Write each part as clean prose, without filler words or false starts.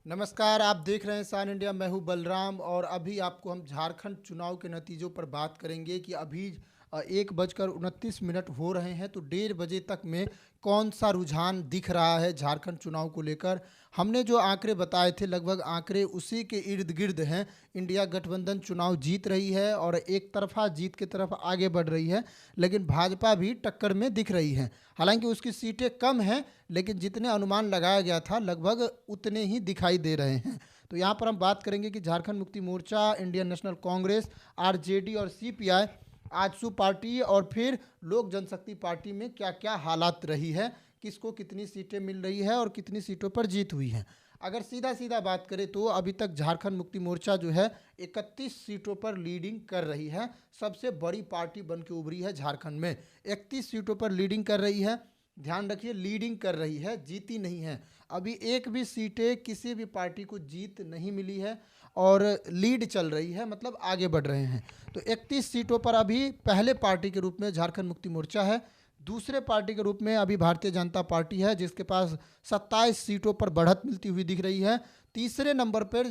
नमस्कार, आप देख रहे हैं सान इंडिया। मैं हूं बलराम और अभी आपको हम झारखंड चुनाव के नतीजों पर बात करेंगे कि अभी 1:29 हो रहे हैं, तो 1:30 तक में कौन सा रुझान दिख रहा है झारखंड चुनाव को लेकर। हमने जो आंकड़े बताए थे, लगभग आंकड़े उसी के इर्द गिर्द हैं। इंडिया गठबंधन चुनाव जीत रही है और एक तरफा जीत की तरफ आगे बढ़ रही है, लेकिन भाजपा भी टक्कर में दिख रही है। हालांकि उसकी सीटें कम हैं, लेकिन जितने अनुमान लगाया गया था लगभग उतने ही दिखाई दे रहे हैं। तो यहाँ पर हम बात करेंगे कि Jharkhand Mukti Morcha, Indian National Congress, RJD और सीपीआई, आजसू पार्टी और फिर लोक जनशक्ति पार्टी में क्या क्या हालात रही है, किसको कितनी सीटें मिल रही है और कितनी सीटों पर जीत हुई है। अगर सीधा सीधा बात करें तो अभी तक झारखंड मुक्ति मोर्चा जो है 31 सीटों पर लीडिंग कर रही है। सबसे बड़ी पार्टी बन के उभरी है झारखंड में, 31 सीटों पर लीडिंग कर रही है। ध्यान रखिए, लीडिंग कर रही है, जीती नहीं है। अभी एक भी सीटें किसी भी पार्टी को जीत नहीं मिली है और लीड चल रही है, मतलब आगे बढ़ रहे हैं। तो 31 सीटों पर अभी पहले पार्टी के रूप में झारखंड मुक्ति मोर्चा है। दूसरे पार्टी के रूप में अभी भारतीय जनता पार्टी है, जिसके पास 27 सीटों पर बढ़त मिलती हुई दिख रही है। तीसरे नंबर पर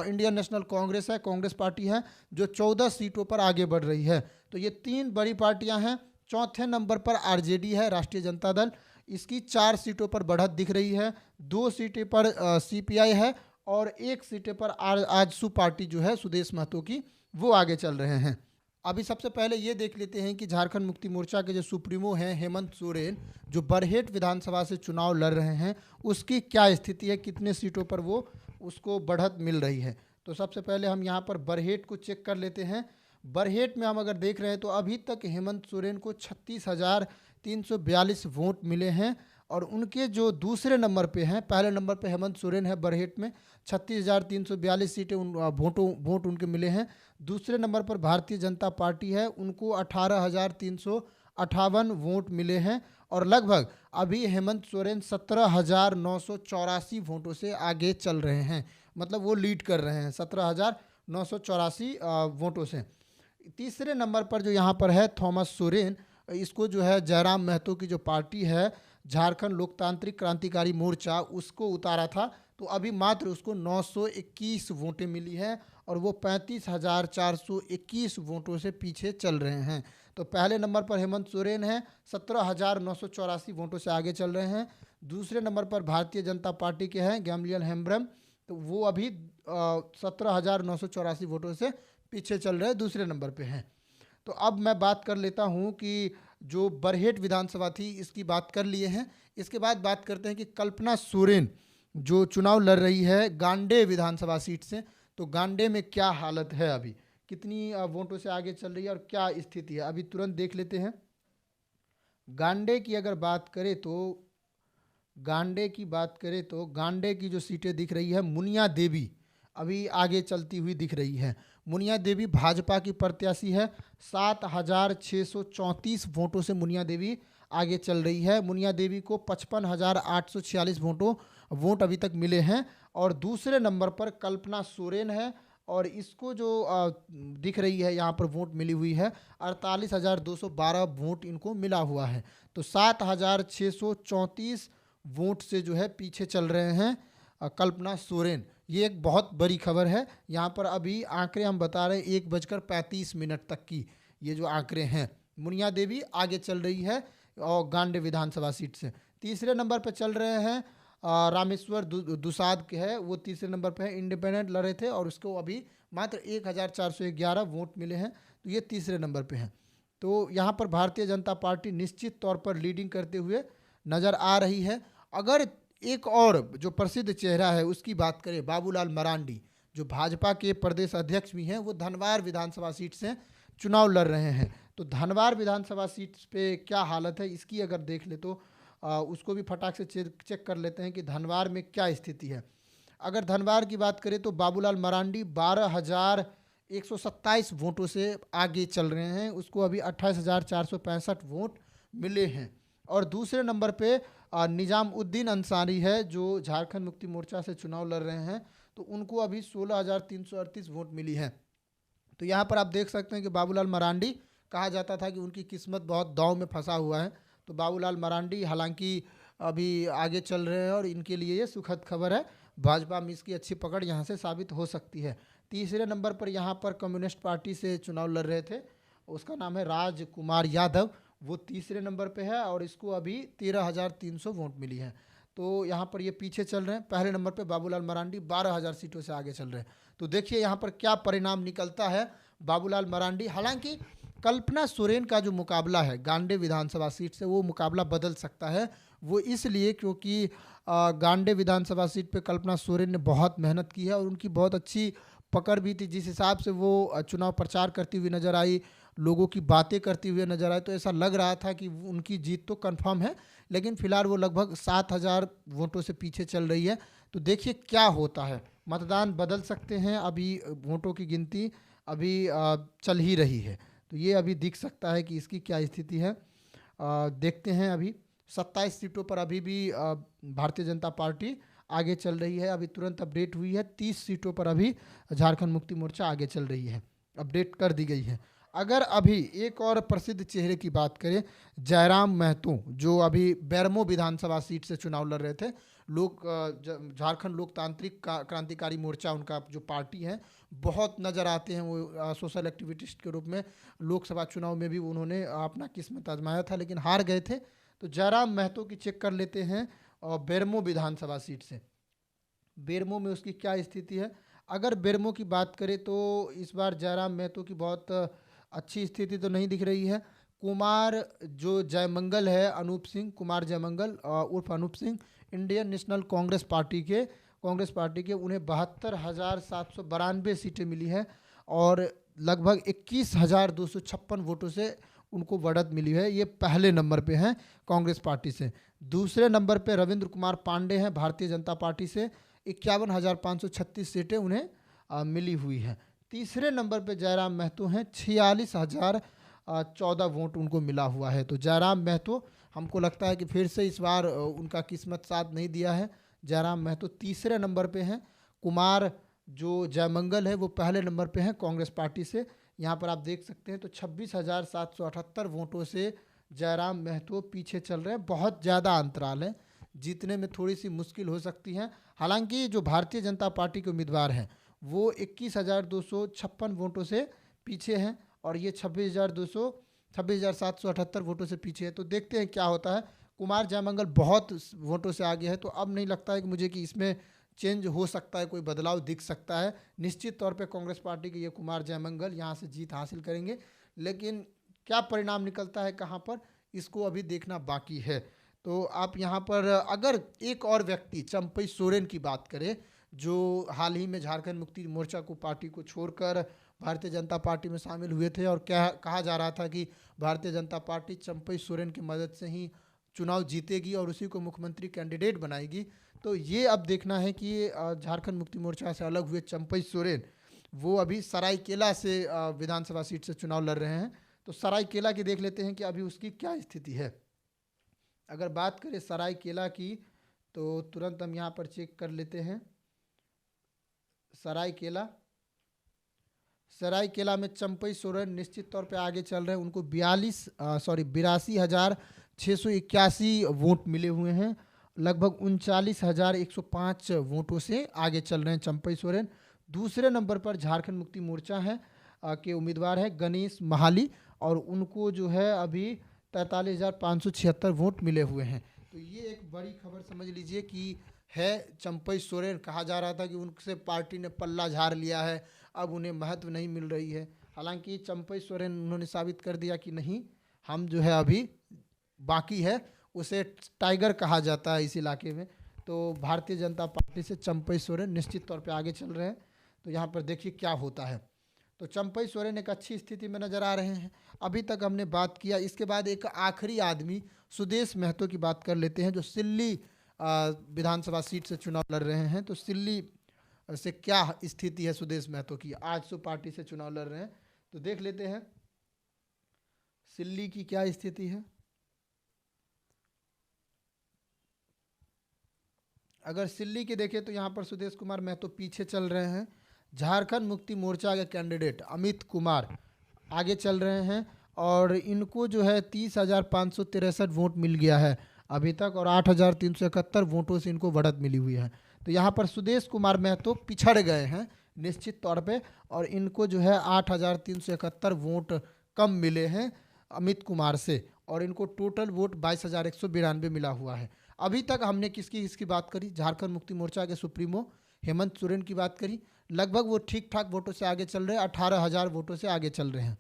इंडियन नेशनल कांग्रेस है, कांग्रेस पार्टी है, जो 14 सीटों पर आगे बढ़ रही है। तो ये तीन बड़ी पार्टियां हैं। चौथे नंबर पर आरजेडी है, राष्ट्रीय जनता दल, इसकी 4 सीटों पर बढ़त दिख रही है। 2 सीटें पर सीपीआई है और 1 सीटें पर आजसू पार्टी जो है सुदेश महतो की, वो आगे चल रहे हैं। अभी सबसे पहले ये देख लेते हैं कि झारखंड मुक्ति मोर्चा के जो सुप्रीमो हैं हेमंत सोरेन, जो बरहेट विधानसभा से चुनाव लड़ रहे हैं, उसकी क्या स्थिति है, कितने सीटों पर वो उसको बढ़त मिल रही है। तो सबसे पहले हम यहाँ पर बरहेट को चेक कर लेते हैं। बरहेट में हम अगर देख रहे हैं तो अभी तक हेमंत सोरेन को 36,342 वोट मिले हैं और उनके जो दूसरे नंबर पे हैं, पहले नंबर पे हेमंत सोरेन है बरहेट में, 36,342 सीटें वोट उनके मिले हैं। दूसरे नंबर पर भारतीय जनता पार्टी है, उनको 18,358 वोट मिले हैं और लगभग अभी हेमंत सोरेन 17,984 वोटों से आगे चल रहे हैं, मतलब वो लीड कर रहे हैं 17,984 वोटों से। तीसरे नंबर पर जो यहाँ पर है थॉमस सोरेन, इसको जो है जयराम महतो की जो पार्टी है झारखंड लोकतांत्रिक क्रांतिकारी मोर्चा, उसको उतारा था, तो अभी मात्र उसको 921 वोटें मिली है और वो 35,421 वोटों से पीछे चल रहे हैं। तो पहले नंबर पर हेमंत सोरेन है, 17,984 वोटों से आगे चल रहे हैं। दूसरे नंबर पर भारतीय जनता पार्टी के हैं गैमलियल हेम्ब्रम, तो वो अभी 17,984 वोटों से पीछे चल रहे हैं, दूसरे नंबर पे हैं। तो अब मैं बात कर लेता हूं कि जो बरहेट विधानसभा थी, इसकी बात कर लिए हैं। इसके बाद बात करते हैं कि कल्पना सोरेन जो चुनाव लड़ रही है गांडे विधानसभा सीट से, तो गांडे में क्या हालत है, अभी कितनी वोटों से आगे चल रही है और क्या स्थिति है, अभी तुरंत देख लेते हैं। गांडे की अगर बात करें तो गांडे की जो सीटें दिख रही है, मुनिया देवी अभी आगे चलती हुई दिख रही है। मुनिया देवी भाजपा की प्रत्याशी है, 7,634 वोटों से मुनिया देवी आगे चल रही है। मुनिया देवी को 55,846 वोट अभी तक मिले हैं और दूसरे नंबर पर कल्पना सोरेन है और इसको जो दिख रही है यहाँ पर वोट मिली हुई है 48,212 वोट इनको मिला हुआ है। तो 7,634 वोट से जो है पीछे चल रहे हैं कल्पना सोरेन। ये एक बहुत बड़ी खबर है। यहाँ पर अभी आंकड़े हम बता रहे हैं 1:35 तक की, ये जो आंकड़े हैं, मुनिया देवी आगे चल रही है और गांडे विधानसभा सीट से। तीसरे नंबर पर चल रहे हैं रामेश्वर दुसाद के है, वो तीसरे नंबर पर है, इंडिपेंडेंट लड़े थे और उसको अभी मात्र 1,411 वोट मिले हैं, तो ये तीसरे नंबर पे हैं। तो यहाँ पर भारतीय जनता पार्टी निश्चित तौर पर लीडिंग करते हुए नज़र आ रही है। अगर एक और जो प्रसिद्ध चेहरा है उसकी बात करें, बाबूलाल मरांडी, जो भाजपा के प्रदेश अध्यक्ष भी हैं, वो धनवार विधानसभा सीट से चुनाव लड़ रहे हैं। तो धनवार विधानसभा सीट पे क्या हालत है, इसकी अगर देख ले तो उसको भी फटाक से चेक कर लेते हैं कि धनवार में क्या स्थिति है। अगर धनवार की बात करें तो बाबूलाल मरांडी 12,127 वोटों से आगे चल रहे हैं, उसको अभी 28,465 वोट मिले हैं। और दूसरे नंबर पे निजामुद्दीन अंसारी है, जो झारखंड मुक्ति मोर्चा से चुनाव लड़ रहे हैं, तो उनको अभी 16,338 वोट मिली है। तो यहाँ पर आप देख सकते हैं कि बाबूलाल मरांडी, कहा जाता था कि उनकी किस्मत बहुत दांव में फंसा हुआ है, तो बाबूलाल मरांडी हालांकि अभी आगे चल रहे हैं और इनके लिए ये सुखद खबर है। भाजपा में इसकी अच्छी पकड़ यहाँ से साबित हो सकती है। तीसरे नंबर पर यहाँ पर कम्युनिस्ट पार्टी से चुनाव लड़ रहे थे, उसका नाम है राजकुमार यादव, वो तीसरे नंबर पे है और इसको अभी 13,300 वोट मिली है। तो यहाँ पर ये पीछे चल रहे हैं। पहले नंबर पे बाबूलाल मरांडी 12,000 सीटों से आगे चल रहे हैं। तो देखिए यहाँ पर क्या परिणाम निकलता है। बाबूलाल मरांडी, हालांकि कल्पना सोरेन का जो मुकाबला है गांडे विधानसभा सीट से, वो मुकाबला बदल सकता है। वो इसलिए क्योंकि गांडे विधानसभा सीट पे कल्पना सोरेन ने बहुत मेहनत की है और उनकी बहुत अच्छी पकड़ भी थी। जिस हिसाब से वो चुनाव प्रचार करती हुई नजर आई, लोगों की बातें करती हुई नजर आई, तो ऐसा लग रहा था कि उनकी जीत तो कंफर्म है। लेकिन फिलहाल वो लगभग 7,000 वोटों से पीछे चल रही है। तो देखिए क्या होता है, मतदान बदल सकते हैं। अभी वोटों की गिनती अभी चल ही रही है, तो ये अभी दिख सकता है कि इसकी क्या स्थिति है। देखते हैं। अभी 27 सीटों पर अभी भी भारतीय जनता पार्टी आगे चल रही है। अभी तुरंत अपडेट हुई है, 30 सीटों पर अभी झारखंड मुक्ति मोर्चा आगे चल रही है, अपडेट कर दी गई है। अगर अभी एक और प्रसिद्ध चेहरे की बात करें, जयराम महतो, जो अभी बेरमो विधानसभा सीट से चुनाव लड़ रहे थे, झारखंड लोकतांत्रिक क्रांतिकारी मोर्चा उनका जो पार्टी है, बहुत नज़र आते हैं वो सोशल एक्टिविटिस्ट के रूप में। लोकसभा चुनाव में भी उन्होंने अपना किस्मत आजमाया था लेकिन हार गए थे। तो जयराम महतो की चेक कर लेते हैं और बेरमो विधानसभा सीट से बेरमो में उसकी क्या स्थिति है। अगर बेरमो की बात करें तो इस बार जयराम महतो की बहुत अच्छी स्थिति तो नहीं दिख रही है। कुमार जो जयमंगल है, अनूप सिंह, कुमार जयमंगल उर्फ Anoop Singh, Indian National Congress party के उन्हें 72,792 सीटें मिली है और लगभग 21,256 वोटों से उनको बढ़त मिली है। ये पहले नंबर पे हैं कांग्रेस पार्टी से। दूसरे नंबर पे रविंद्र कुमार पांडे हैं भारतीय जनता पार्टी से, 51,536 सीटें उन्हें मिली हुई हैं। तीसरे नंबर पे जयराम महतो हैं, 46,014 वोट उनको मिला हुआ है। तो जयराम महतो, हमको लगता है कि फिर से इस बार उनका किस्मत साथ नहीं दिया है। जयराम महतो तीसरे नंबर पे हैं। कुमार जो जयमंगल है वो पहले नंबर पे हैं कांग्रेस पार्टी से। यहाँ पर आप देख सकते हैं तो 26,778 वोटों से जयराम महतो पीछे चल रहे हैं। बहुत ज़्यादा अंतराल है, जीतने में थोड़ी सी मुश्किल हो सकती है। हालांकि जो भारतीय जनता पार्टी के उम्मीदवार हैं वो 21,256 वोटों से पीछे हैं और ये 26,778 वोटों से पीछे है। तो देखते हैं क्या होता है। कुमार जयमंगल बहुत वोटों से आगे है, तो अब नहीं लगता है कि मुझे कि इसमें चेंज हो सकता है, कोई बदलाव दिख सकता है। निश्चित तौर पे कांग्रेस पार्टी के ये कुमार जयमंगल यहाँ से जीत हासिल करेंगे, लेकिन क्या परिणाम निकलता है कहाँ पर, इसको अभी देखना बाकी है। तो आप यहाँ पर अगर एक और व्यक्ति चंपई सोरेन की बात करें, जो हाल ही में झारखंड मुक्ति मोर्चा को पार्टी को छोड़कर भारतीय जनता पार्टी में शामिल हुए थे और क्या कहा जा रहा था कि भारतीय जनता पार्टी चंपई सोरेन की मदद से ही चुनाव जीतेगी और उसी को मुख्यमंत्री कैंडिडेट बनाएगी। तो ये अब देखना है कि झारखंड मुक्ति मोर्चा से अलग हुए चंपई सोरेन, वो अभी सरायकेला से विधानसभा सीट से चुनाव लड़ रहे हैं। तो सरायकेला की देख लेते हैं कि अभी उसकी क्या स्थिति है। अगर बात करें सरायकेला की तो तुरंत हम यहाँ पर चेक कर लेते हैं। सरायकेला में चंपई सोरेन निश्चित तौर पे आगे चल रहे हैं। उनको 82,681 वोट मिले हुए हैं। लगभग 39,105 वोटों से आगे चल रहे हैं चंपई सोरेन। दूसरे नंबर पर झारखंड मुक्ति मोर्चा है के उम्मीदवार है गणेश महाली और उनको जो है अभी 43,576 वोट मिले हुए हैं। तो ये एक बड़ी खबर समझ लीजिए कि है। चंपई सोरेन, कहा जा रहा था कि उनसे पार्टी ने पल्ला झाड़ लिया है, अब उन्हें महत्व नहीं मिल रही है। हालांकि चंपई सोरेन उन्होंने साबित कर दिया कि नहीं, हम जो है अभी बाकी है, उसे टाइगर कहा जाता है इस इलाके में। तो भारतीय जनता पार्टी से चंपई सोरेन निश्चित तौर पे आगे चल रहे हैं। तो यहाँ पर देखिए क्या होता है। तो चंपई सोरेन एक अच्छी स्थिति में नजर आ रहे हैं। अभी तक हमने बात किया, इसके बाद एक आखिरी आदमी सुदेश महतो की बात कर लेते हैं, जो सिल्ली विधानसभा सीट से चुनाव लड़ रहे हैं। तो सिल्ली से क्या स्थिति है सुदेश महतो की, आजसू पार्टी से चुनाव लड़ रहे हैं। तो देख लेते हैं सिल्ली की क्या स्थिति है। अगर सिल्ली की देखें तो यहाँ पर सुदेश कुमार महतो पीछे चल रहे हैं। झारखंड मुक्ति मोर्चा के कैंडिडेट अमित कुमार आगे चल रहे हैं और इनको जो है 30,563 वोट मिल गया है अभी तक और 8,371 वोटों से इनको बढ़त मिली हुई है। तो यहाँ पर सुदेश कुमार महतो पिछड़ गए हैं निश्चित तौर पे, और इनको जो है 8,371 वोट कम मिले हैं अमित कुमार से, और इनको टोटल वोट 22,192 मिला हुआ है। अभी तक हमने किसकी बात करी, झारखंड मुक्ति मोर्चा के सुप्रीमो हेमंत सोरेन की बात करी। लगभग वो ठीक ठाक वोटों से आगे चल रहे हैं, 18,000 वोटों से आगे चल रहे हैं।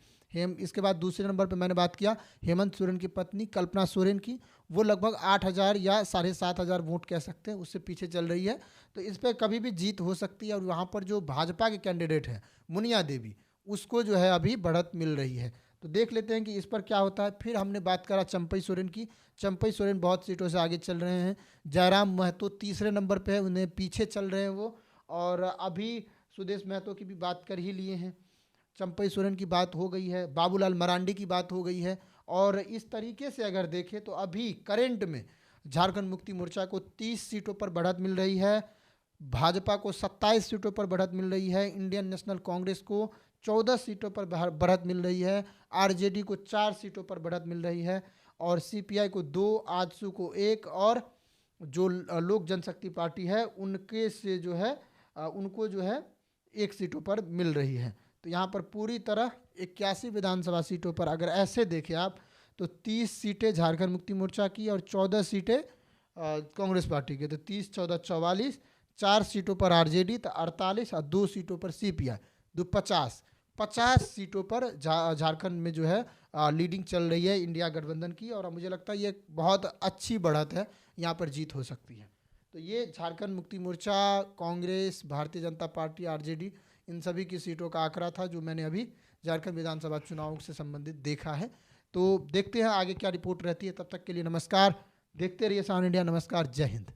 इसके बाद दूसरे नंबर पे मैंने बात किया हेमंत सोरेन की पत्नी कल्पना सोरेन की, वो लगभग 8,000 या 7,500 वोट कह सकते हैं उससे पीछे चल रही है। तो इस पर कभी भी जीत हो सकती है। और वहाँ पर जो भाजपा के कैंडिडेट हैं मुनिया देवी, उसको जो है अभी बढ़त मिल रही है। तो देख लेते हैं कि इस पर क्या होता है। फिर हमने बात करा चंपई सोरेन की। चंपई सोरेन बहुत सीटों से आगे चल रहे हैं। जयराम महतो तीसरे नंबर पे है, उन्हें पीछे चल रहे हैं वो। और अभी सुदेश महतो की भी बात कर ही लिए हैं, चंपई सोरेन की बात हो गई है, बाबूलाल मरांडी की बात हो गई है। और इस तरीके से अगर देखें तो अभी करेंट में झारखंड मुक्ति मोर्चा को 30 सीटों पर बढ़त मिल रही है, भाजपा को 27 सीटों पर बढ़त मिल रही है, इंडियन नेशनल कांग्रेस को 14 सीटों पर बढ़त मिल रही है, आरजेडी को 4 सीटों पर बढ़त मिल रही है, और सीपीआई को 2, आजसू को 1, और जो लोक जनशक्ति पार्टी है उनके से जो है उनको जो है 1 सीटों पर मिल रही है। तो यहाँ पर पूरी तरह 81 विधानसभा सीटों पर अगर ऐसे देखें आप तो 30 सीटें झारखंड मुक्ति मोर्चा की और 14 सीटें कांग्रेस पार्टी की। तो 30, 14, 44, 4 सीटों पर आरजेडी, तो 48, और 2 सीटों पर सीपीआई, 50 सीटों पर झारखंड में जो है लीडिंग चल रही है इंडिया गठबंधन की। और मुझे लगता है ये बहुत अच्छी बढ़त है, यहाँ पर जीत हो सकती है। तो ये झारखंड मुक्ति मोर्चा, कांग्रेस, भारतीय जनता पार्टी, आरजेडी, इन सभी की सीटों का आंकड़ा था जो मैंने अभी झारखंड विधानसभा चुनाव से संबंधित देखा है। तो देखते हैं आगे क्या रिपोर्ट रहती है। तब तक के लिए नमस्कार, देखते रहिए साउंड इंडिया। नमस्कार, जय हिंद।